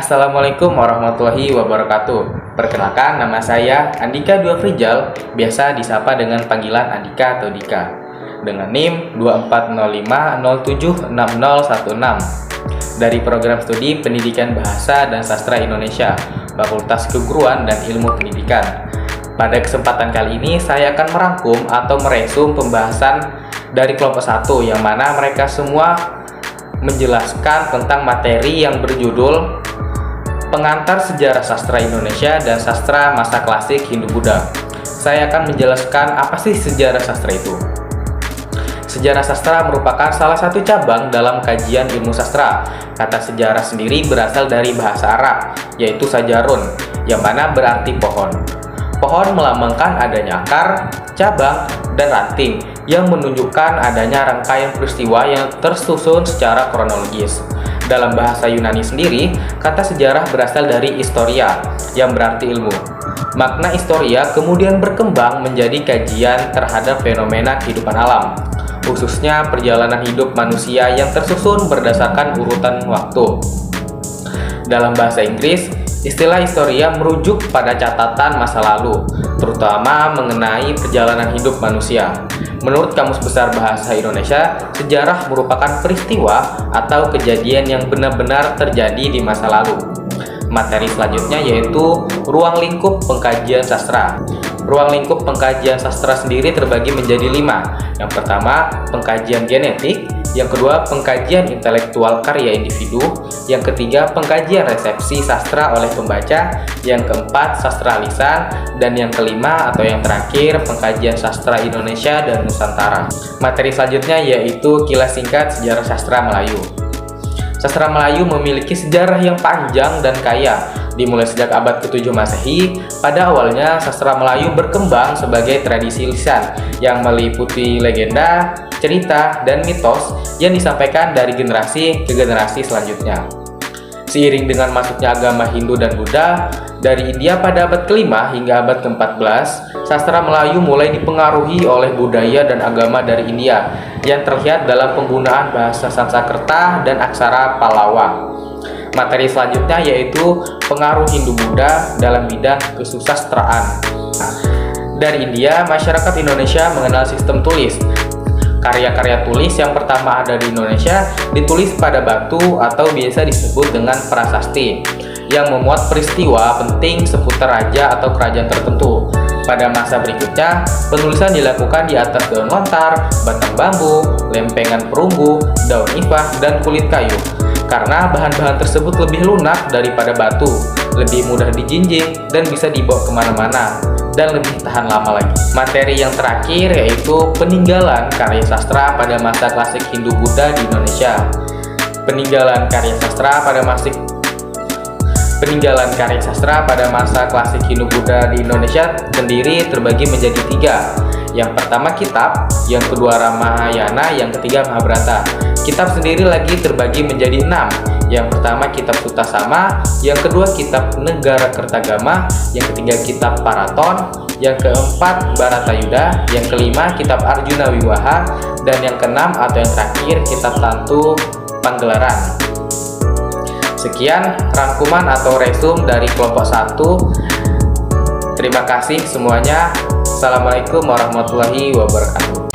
Assalamualaikum warahmatullahi wabarakatuh. Perkenalkan, nama saya Andika Dua Frijal, biasa disapa dengan panggilan Andika atau Dika, dengan NIM 2405076016 dari program studi Pendidikan Bahasa dan Sastra Indonesia, Fakultas Keguruan dan Ilmu Pendidikan. Pada kesempatan kali ini, saya akan merangkum atau meresum pembahasan dari kelompok 1, yang mana mereka semua menjelaskan tentang materi yang berjudul Pengantar Sejarah Sastra Indonesia dan Sastra Masa Klasik Hindu-Buddha. Saya akan menjelaskan apa sih sejarah sastra itu. Sejarah sastra merupakan salah satu cabang dalam kajian ilmu sastra. Kata sejarah sendiri berasal dari bahasa Arab, yaitu sajarun, yang mana berarti pohon. Pohon melambangkan adanya akar, cabang, dan ranting, yang menunjukkan adanya rangkaian peristiwa yang tersusun secara kronologis. Dalam bahasa Yunani sendiri, kata sejarah berasal dari historia, yang berarti ilmu. Makna historia kemudian berkembang menjadi kajian terhadap fenomena kehidupan alam, khususnya perjalanan hidup manusia yang tersusun berdasarkan urutan waktu. Dalam bahasa Inggris, istilah historia merujuk pada catatan masa lalu, terutama mengenai perjalanan hidup manusia. Menurut Kamus Besar Bahasa Indonesia, sejarah merupakan peristiwa atau kejadian yang benar-benar terjadi di masa lalu. Materi selanjutnya yaitu ruang lingkup pengkajian sastra. Ruang lingkup pengkajian sastra sendiri terbagi menjadi 5. Yang pertama, pengkajian genetik. Yang kedua, pengkajian intelektual karya individu. Yang ketiga, pengkajian resepsi sastra oleh pembaca. Yang keempat, sastra lisan. Dan yang kelima atau yang terakhir, pengkajian sastra Indonesia dan Nusantara. Materi selanjutnya yaitu kilas singkat sejarah sastra Melayu. Sastra Melayu memiliki sejarah yang panjang dan kaya. Dimulai sejak abad ke-7 Masehi, pada awalnya sastra Melayu berkembang sebagai tradisi lisan yang meliputi legenda, cerita, dan mitos yang disampaikan dari generasi ke generasi selanjutnya. Seiring dengan masuknya agama Hindu dan Buddha dari India pada abad ke-5 hingga abad ke-14, sastra Melayu mulai dipengaruhi oleh budaya dan agama dari India yang terlihat dalam penggunaan bahasa Sanskerta dan aksara Pallawa. Materi selanjutnya yaitu pengaruh Hindu-Buddha dalam bidang kesusastraan. Dari India, masyarakat Indonesia mengenal sistem tulis. Karya-karya tulis yang pertama ada di Indonesia ditulis pada batu atau biasa disebut dengan prasasti, yang memuat peristiwa penting seputar raja atau kerajaan tertentu. Pada masa berikutnya, penulisan dilakukan di atas daun lontar, batang bambu, lempengan perunggu, daun nipah, dan kulit kayu. Karena bahan-bahan tersebut lebih lunak daripada batu, lebih mudah dijinjing, dan bisa dibawa kemana-mana, dan lebih tahan lama lagi. Materi yang terakhir yaitu peninggalan karya sastra pada masa klasik Hindu-Buddha di Indonesia. Peninggalan karya sastra pada masa klasik Hindu-Buddha di Indonesia sendiri terbagi menjadi 3. Yang pertama kitab, yang kedua Ramayana, yang ketiga Mahabharata. Kitab sendiri lagi terbagi menjadi 6. Yang pertama kitab Sutasama, yang kedua kitab Negara Kertagama, yang ketiga kitab Paraton, yang keempat Baratayuda, yang kelima kitab Arjuna Wiwaha, dan yang keenam atau yang terakhir kitab Tantu Panggelaran. Sekian rangkuman atau resum dari kelompok 1. Terima kasih semuanya. Assalamualaikum warahmatullahi wabarakatuh.